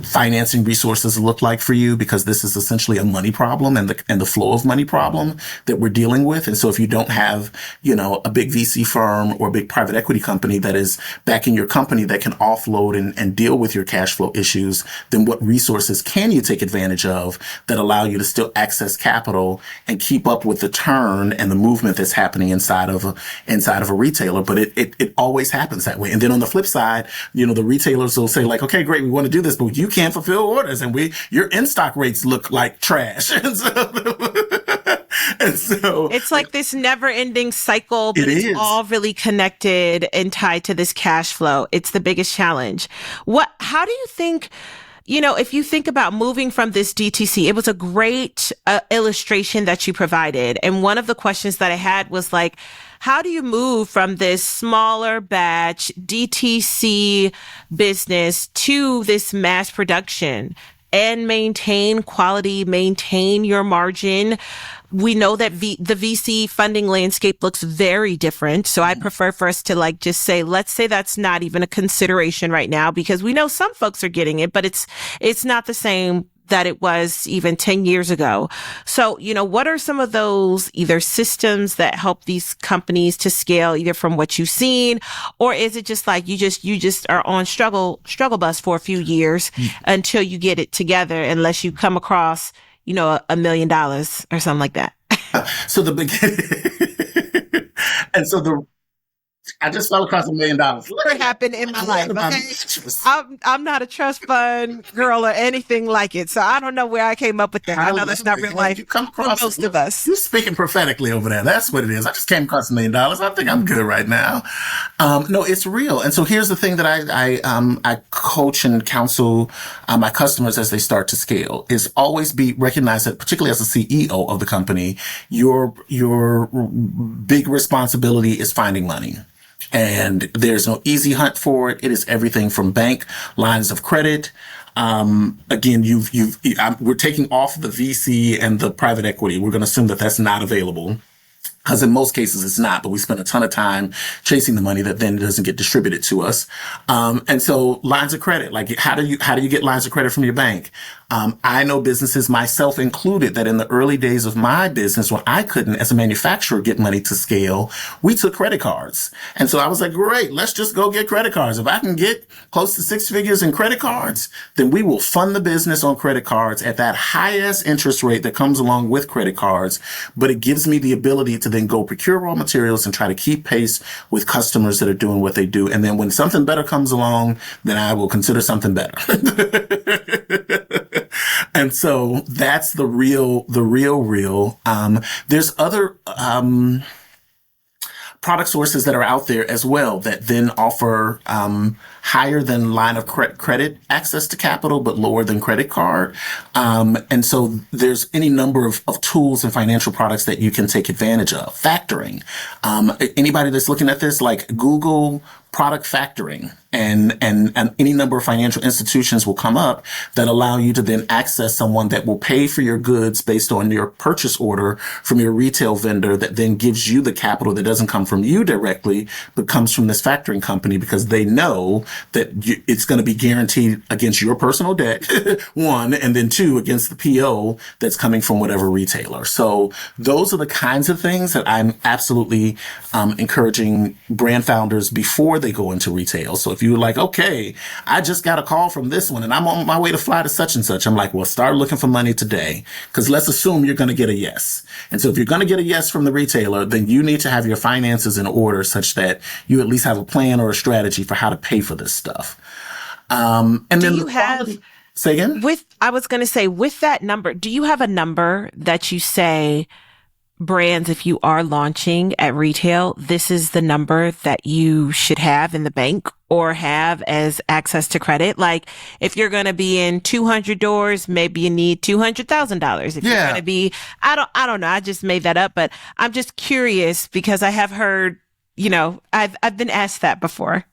financing resources look like for you, because this is essentially a money problem and the flow of money problem that we're dealing with. And so if you don't have, a big VC firm or a big private equity company that is backing your company that can offload and deal with your cash flow issues, then what resources can you take advantage of that allow you to still access capital and keep up with the turn and the movement that's happening inside of a retailer? But it always happens that way. And then on the flip side, the retailers will say like, okay, great, we want to do this, but you can't fulfill orders and your in-stock rates look like trash. And so it's like this never ending cycle, but it's all really connected and tied to this cash flow. It's the biggest challenge. How do you think, if you think about moving from this DTC, it was a great illustration that you provided. And one of the questions that I had was like, how do you move from this smaller batch DTC business to this mass production and maintain quality, maintain your margin? We know that the VC funding landscape looks very different. So I prefer for us to just say, let's say that's not even a consideration right now, because we know some folks are getting it, but it's not the same that it was even 10 years ago. So, what are some of those either systems that help these companies to scale either from what you've seen, or is it just like you just are on struggle bus for a few years until you get it together, unless you come across $1 million or something like that? So the beginning, and so I just fell across $1 million. Never happened in my life. Okay? I'm not a trust fund girl or anything like it, so I don't know where I came up with that. I know that's not real life. You come across for most of us. You're speaking prophetically over there. That's what it is. I just came across $1 million. I think I'm good right now. No, it's real. And so here's the thing that I coach and counsel my customers as they start to scale is always recognize that, particularly as a CEO of the company, your big responsibility is finding money. And there's no easy hunt for it. It is everything from bank lines of credit. Again, we're taking off the VC and the private equity. We're going to assume that that's not available, because in most cases it's not, but we spend a ton of time chasing the money that then doesn't get distributed to us. And so lines of credit, like how do you get lines of credit from your bank? I know businesses, myself included, that in the early days of my business, when I couldn't, as a manufacturer, get money to scale, we took credit cards. And so I was like, great, let's just go get credit cards. If I can get close to 6 figures in credit cards, then we will fund the business on credit cards at that highest interest rate that comes along with credit cards. But it gives me the ability to then go procure raw materials and try to keep pace with customers that are doing what they do. And then when something better comes along, then I will consider something better. And so that's the real. There's other product sources that are out there as well that then offer higher than line of credit access to capital, but lower than credit card. And so there's any number of tools and financial products that you can take advantage of. Factoring. Anybody that's looking at this, like Google product factoring, and any number of financial institutions will come up that allow you to then access someone that will pay for your goods based on your purchase order from your retail vendor, that then gives you the capital that doesn't come from you directly, but comes from this factoring company, because they know that it's going to be guaranteed against your personal debt, one, and then two, against the PO that's coming from whatever retailer. So those are the kinds of things that I'm absolutely encouraging brand founders before they go into retail. So if you're like, okay, I just got a call from this one and I'm on my way to fly to such and such, I'm like, well, start looking for money today, because let's assume you're going to get a yes. And so if you're going to get a yes from the retailer, then you need to have your finances in order such that you at least have a plan or a strategy for how to pay for this stuff. And then you have, say again? I was going to say, with that number, do you have a number that you say, brands, if you are launching at retail, this is the number that you should have in the bank or have as access to credit? Like, if you're going to be in 200 doors, maybe you need $200,000. If you're going to be, I don't know. I just made that up, but I'm just curious because I have heard, I've been asked that before.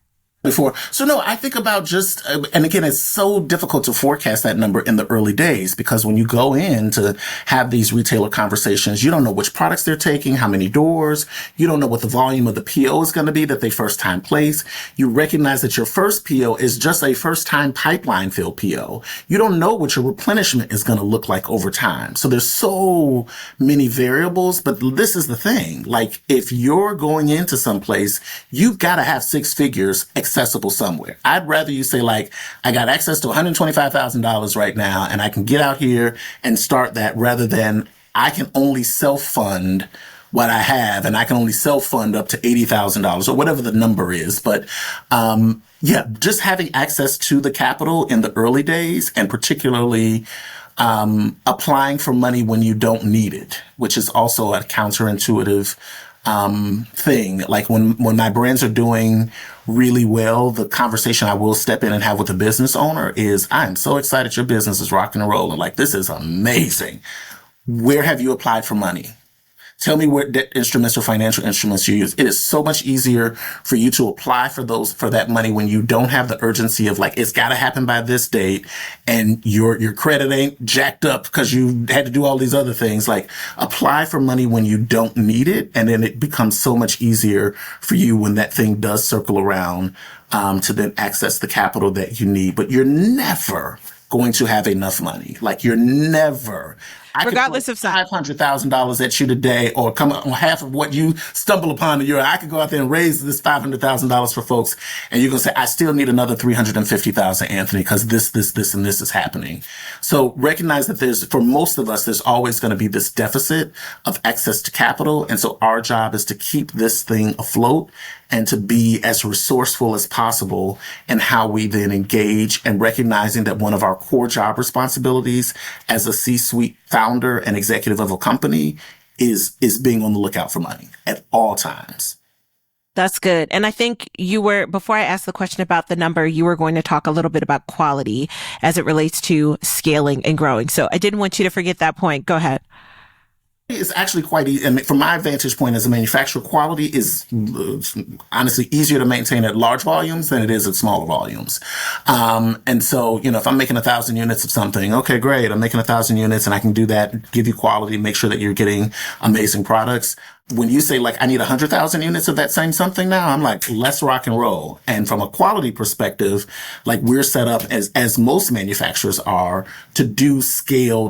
before. So no, I think about just, and again, it's so difficult to forecast that number in the early days because when you go in to have these retailer conversations, you don't know which products they're taking, how many doors, you don't know what the volume of the PO is going to be that they first time place. You recognize that your first PO is just a first time pipeline fill PO. You don't know what your replenishment is going to look like over time. So there's so many variables, but this is the thing. Like if you're going into some place, you've got to have six figures accessible somewhere. I'd rather you say like, I got access to $125,000 right now and I can get out here and start that rather than I can only self-fund what I have and I can only self-fund up to $80,000 or whatever the number is. But, yeah, just having access to the capital in the early days and particularly applying for money when you don't need it, which is also a counterintuitive thing. Like when my brands are doing really well, the conversation I will step in and have with the business owner is, I'm so excited your business is rocking and rolling. Like, this is amazing. Where have you applied for money? Tell me what debt instruments or financial instruments you use. It is so much easier for you to apply for that money when you don't have the urgency of like, it's got to happen by this date and your credit ain't jacked up because you had to do all these other things. Like apply for money when you don't need it. And then it becomes so much easier for you when that thing does circle around, to then access the capital that you need. But you're never going to have enough money. Like you're never. Regardless of size. $500,000 at you today, or come on half of what you stumble upon. I could go out there and raise this $500,000 for folks, and you're gonna say, I still need another $350,000, Anthony, because this, and this is happening. So recognize that for most of us, there's always going to be this deficit of access to capital, and so our job is to keep this thing afloat and to be as resourceful as possible in how we then engage, and recognizing that one of our core job responsibilities as a C-suite founder and executive of a company is being on the lookout for money at all times. That's good. And I think before I ask the question about the number, you were going to talk a little bit about quality as it relates to scaling and growing. So I didn't want you to forget that point. Go ahead. It's actually quite easy. And from my vantage point as a manufacturer, quality is honestly easier to maintain at large volumes than it is at smaller volumes. And so, if I'm making 1,000 units of something, okay, great. I'm making 1,000 units and I can do that, give you quality, make sure that you're getting amazing products. When you say like, I need 100,000 units of that same something now, I'm like, let's rock and roll. And from a quality perspective, like we're set up as most manufacturers are to do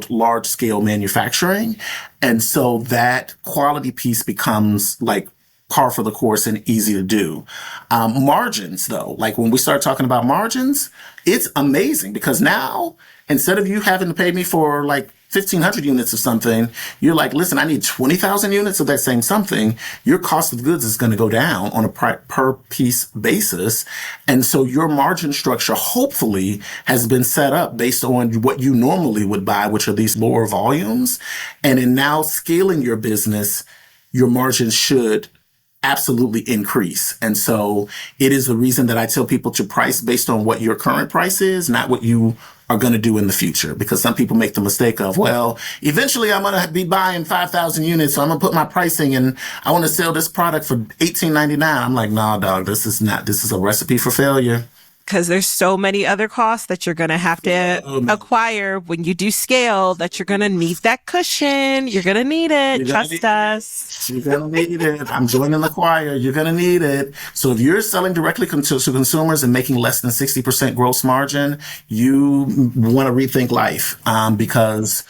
large scale manufacturing. And so that quality piece becomes like par for the course and easy to do. Margins though, like when we start talking about margins, it's amazing because now instead of you having to pay me for like 1,500 units of something, you're like, listen, I need 20,000 units of that same something. Your cost of goods is going to go down on a per piece basis. And so your margin structure hopefully has been set up based on what you normally would buy, which are these lower volumes. And in now scaling your business, your margins should absolutely increase. And so it is the reason that I tell people to price based on what your current price is, not what you are going to do in the future. Because some people make the mistake of, well, eventually I'm going to be buying 5,000 units, so I'm going to put my pricing and I want to sell this product for $18.99. I'm like, nah, dog, this is a recipe for failure. Because there's so many other costs that you're going to have to acquire when you do scale that you're going to need that cushion. You're going to need it. Trust us. You're going to need it. I'm joining the choir. You're going to need it. So if you're selling directly to consumers and making less than 60% gross margin, you want to rethink life, because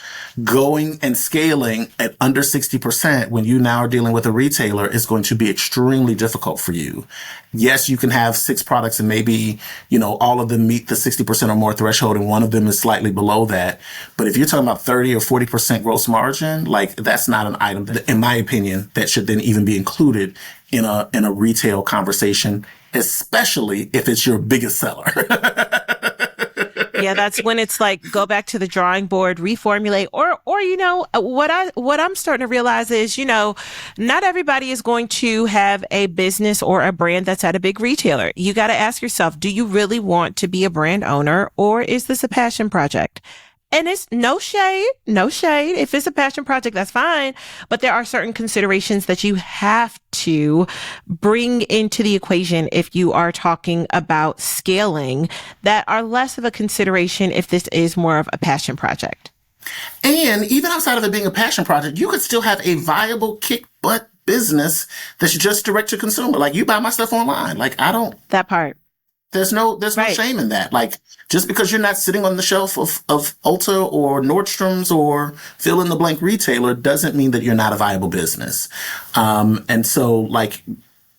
going and scaling at under 60% when you now are dealing with a retailer is going to be extremely difficult for you. Yes, you can have 6 products and maybe, all of them meet the 60% or more threshold and one of them is slightly below that. But if you're talking about 30 or 40% gross margin, like that's not an item that, in my opinion, that should then even be included in a retail conversation, especially if it's your biggest seller. Yeah, that's when it's like, go back to the drawing board, reformulate, or what I'm starting to realize is, not everybody is going to have a business or a brand that's at a big retailer. You got to ask yourself, do you really want to be a brand owner, or is this a passion project? And it's no shade, no shade. If it's a passion project, that's fine. But there are certain considerations that you have to bring into the equation if you are talking about scaling that are less of a consideration if this is more of a passion project. And even outside of it being a passion project, you could still have a viable kick butt business that's just direct to consumer. Like, you buy my stuff online. Like, That part. There's no shame in that. Like, just because you're not sitting on the shelf of Ulta or Nordstrom's or fill in the blank retailer doesn't mean that you're not a viable business. And so, like,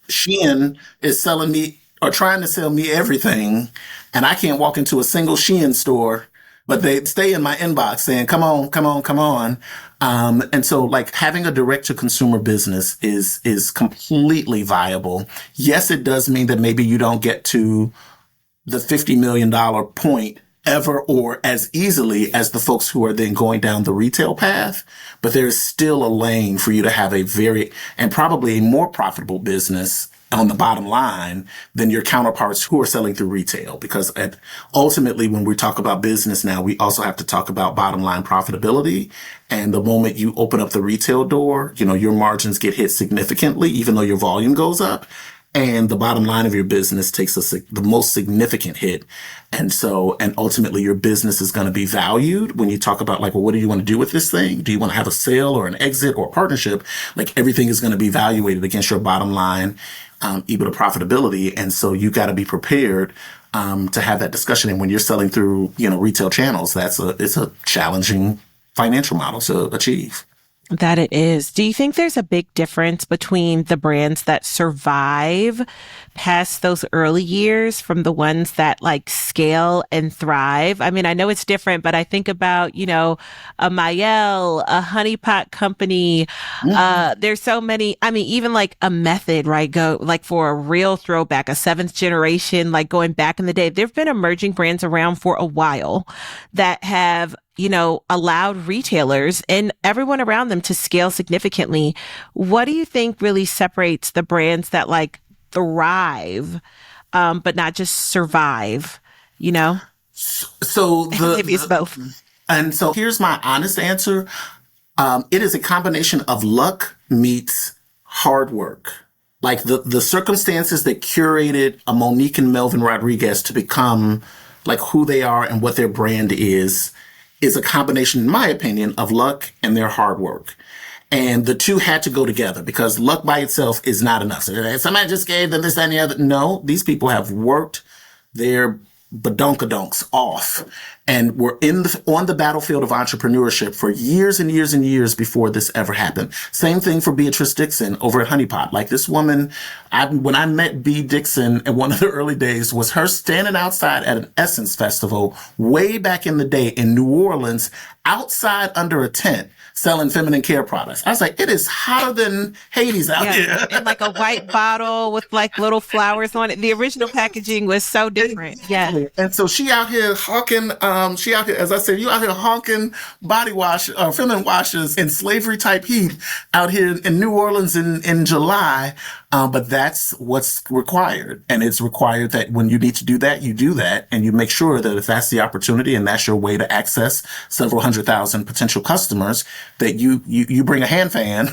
Shein is selling me or trying to sell me everything, and I can't walk into a single Shein store, but they stay in my inbox saying, come on, come on, come on. And so, like, having a direct to consumer business is completely viable. Yes, it does mean that maybe you don't get to the $50 million point ever or as easily as the folks who are then going down the retail path, but there's still a lane for you to have a very, and probably a more profitable business on the bottom line than your counterparts who are selling through retail. Because ultimately, when we talk about business now, we also have to talk about bottom line profitability. And the moment you open up the retail door, your margins get hit significantly, even though your volume goes up. And the bottom line of your business takes the most significant hit. And ultimately your business is going to be valued when you talk about, like, well, what do you want to do with this thing? Do you want to have a sale or an exit or a partnership? Like, everything is going to be evaluated against your bottom line, EBITDA profitability. And so you got to be prepared, to have that discussion. And when you're selling through, retail channels, it's a challenging financial model to achieve. That it is. Do you think there's a big difference between the brands that survive past those early years from the ones that like scale and thrive? I mean, I know it's different, but I think about, a Mayel, a Honey Pot Company. There's so many. I mean, even like a Method, right? Go like for a real throwback, a seventh generation, like going back in the day. There've been emerging brands around for a while that have allowed retailers and everyone around them to scale significantly. What do you think really separates the brands that like thrive, but not just survive, So maybe it's both. And so here's my honest answer. It is a combination of luck meets hard work. Like the circumstances that curated a Monique and Melvin Rodriguez to become like who they are and what their brand is a combination, in my opinion, of luck and their hard work. And the two had to go together because luck by itself is not enough. So somebody just gave them this, that, and the other. No, these people have worked their badonkadonks off and were on the battlefield of entrepreneurship for years and years and years before this ever happened. Same thing for Beatrice Dixon over at Honey Pot. Like, this woman, when I met Bea Dixon in one of the early days, was her standing outside at an Essence festival way back in the day in New Orleans, outside under a tent, selling feminine care products. I was like, it is hotter than Hades out here. In like a white bottle with like little flowers on it. The original packaging was so different. Yeah. And so she out here hawking, as I said, you out here honking body wash, feminine washes in slavery type heat out here in New Orleans in July. But that's what's required. And it's required that when you need to do that, you do that. And you make sure that if that's the opportunity and that's your way to access several 100,000 potential customers, that you bring a hand fan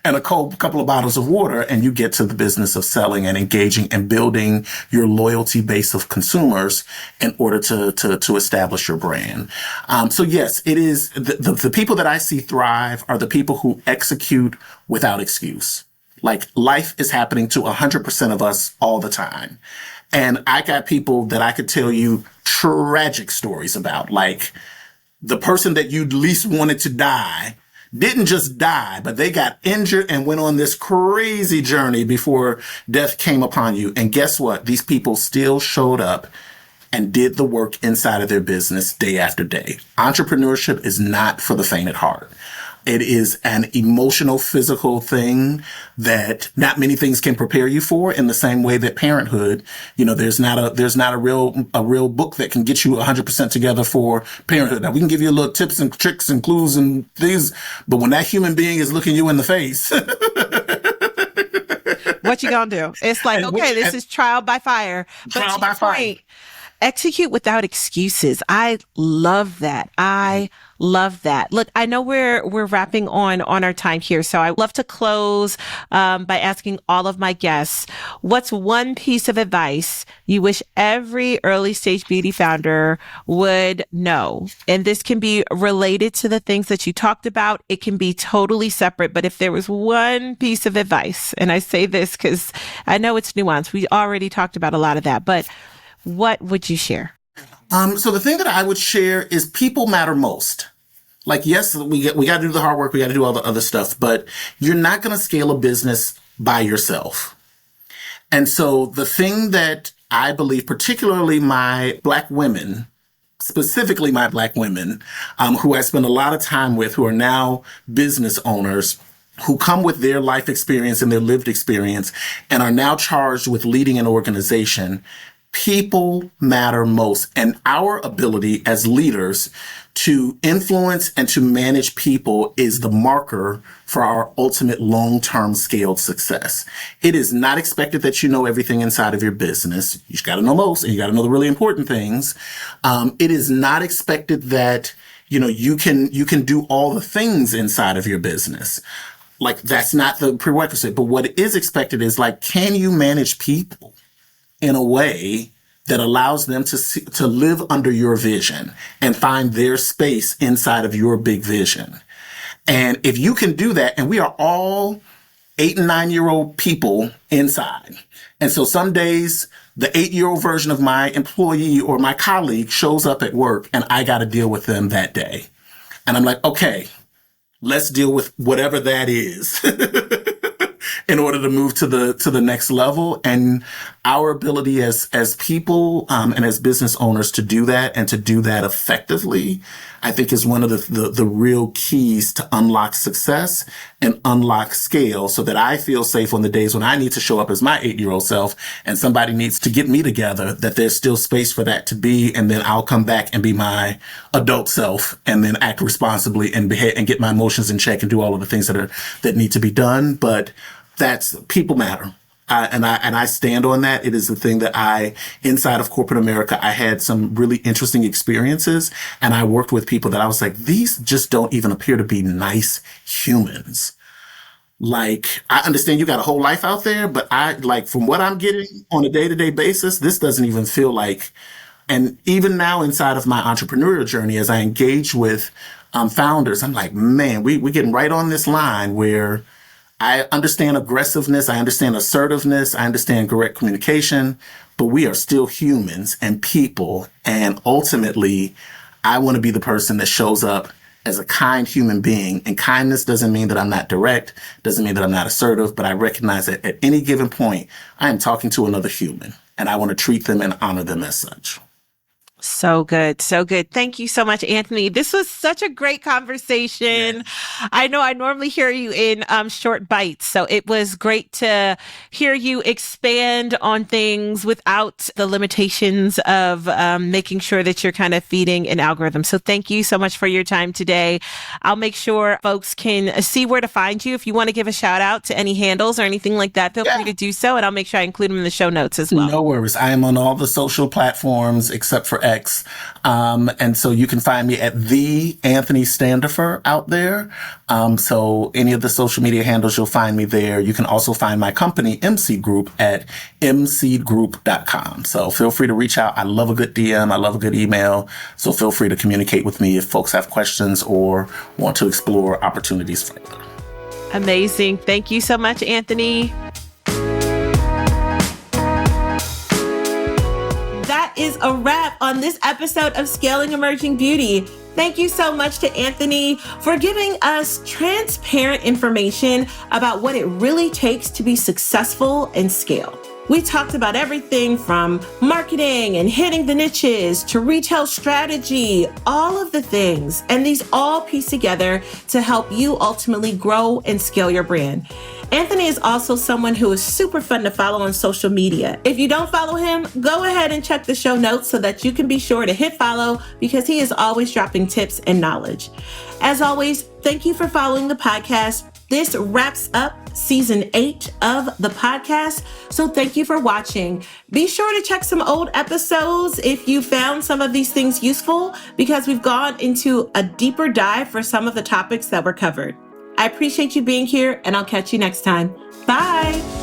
and a couple of bottles of water, and you get to the business of selling and engaging and building your loyalty base of consumers in order to establish your brand. So yes, it is the people that I see thrive are the people who execute without excuse. Like, life is happening to 100% of us all the time. And I got people that I could tell you tragic stories about, like the person that you least wanted to die didn't just die, but they got injured and went on this crazy journey before death came upon you. And guess what? These people still showed up and did the work inside of their business day after day. Entrepreneurship is not for the faint at heart. It is an emotional, physical thing that not many things can prepare you for, in the same way that parenthood, there's not a real book that can get you 100% together for parenthood. Now, we can give you a little tips and tricks and clues and things, but when that human being is looking you in the face, what you gonna do? It's like, okay, this is trial by fire. But trial by fire. Execute without excuses. I love that. I love that. Look, I know we're wrapping on our time here, so I love to close by asking all of my guests, what's one piece of advice you wish every early stage beauty founder would know? And this can be related to the things that you talked about. It can be totally separate, but if there was one piece of advice, and I say this because I know it's nuanced. We already talked about a lot of that, but what would you share? So the thing that I would share is people matter most. Like, yes, we got to do the hard work. We got to do all the other stuff, but you're not going to scale a business by yourself. And so the thing that I believe, particularly my Black women, specifically my Black women, who I spend a lot of time with, who are now business owners, who come with their life experience and their lived experience and are now charged with leading an organization, people matter most. And our ability as leaders to influence and to manage people is the marker for our ultimate long-term scaled success. It is not expected that you know everything inside of your business. You got to know most, and you got to know the really important things. It is not expected that, you can do all the things inside of your business. Like, that's not the prerequisite. But what is expected is, like, can you manage people in a way that allows them to live under your vision and find their space inside of your big vision? And if you can do that, and we are all 8 and 9-year-old people inside. And so some days the 8-year-old version of my employee or my colleague shows up at work and I got to deal with them that day. And I'm like, okay, let's deal with whatever that is in order to move to the next level. And our ability as people and as business owners to do that and to do that effectively, I think is one of the real keys to unlock success and unlock scale, so that I feel safe on the days when I need to show up as my 8-year-old self and somebody needs to get me together, that there's still space for that to be. And then I'll come back and be my adult self and then act responsibly and get my emotions in check and do all of the things that need to be done. But that's people matter. And I stand on that. It is the thing that inside of corporate America, I had some really interesting experiences, and I worked with people that I was like, these just don't even appear to be nice humans. Like, I understand you got a whole life out there, but from what I'm getting on a day-to-day basis, this doesn't even feel like. And even now inside of my entrepreneurial journey, as I engage with founders, I'm like, man, we're getting right on this line where I understand aggressiveness, I understand assertiveness, I understand direct communication, but we are still humans and people. And ultimately, I want to be the person that shows up as a kind human being. And kindness doesn't mean that I'm not direct, doesn't mean that I'm not assertive, but I recognize that at any given point, I am talking to another human, and I want to treat them and honor them as such. So good. So good. Thank you so much, Anthony. This was such a great conversation. Yeah. I know I normally hear you in short bites, so it was great to hear you expand on things without the limitations of making sure that you're kind of feeding an algorithm. So thank you so much for your time today. I'll make sure folks can see where to find you. If you want to give a shout out to any handles or anything like that, feel free to do so, and I'll make sure I include them in the show notes as well. No worries. I am on all the social platforms except for X. And so you can find me at the Anthony Standifer out there. So any of the social media handles, you'll find me there. You can also find my company, MSeed Group, at mseedgroup.com. So feel free to reach out. I love a good DM. I love a good email. So feel free to communicate with me if folks have questions or want to explore opportunities further. Amazing. Thank you so much, Anthony. Is a wrap on this episode of Scaling Emerging Beauty. Thank you so much to Anthony for giving us transparent information about what it really takes to be successful and scale. We talked about everything from marketing and hitting the niches to retail strategy, all of the things. And these all piece together to help you ultimately grow and scale your brand. Anthony is also someone who is super fun to follow on social media. If you don't follow him, go ahead and check the show notes so that you can be sure to hit follow, because he is always dropping tips and knowledge. As always, thank you for following the podcast. This wraps up season 8 of the podcast. So thank you for watching. Be sure to check some old episodes if you found some of these things useful, because we've gone into a deeper dive for some of the topics that were covered. I appreciate you being here, and I'll catch you next time. Bye.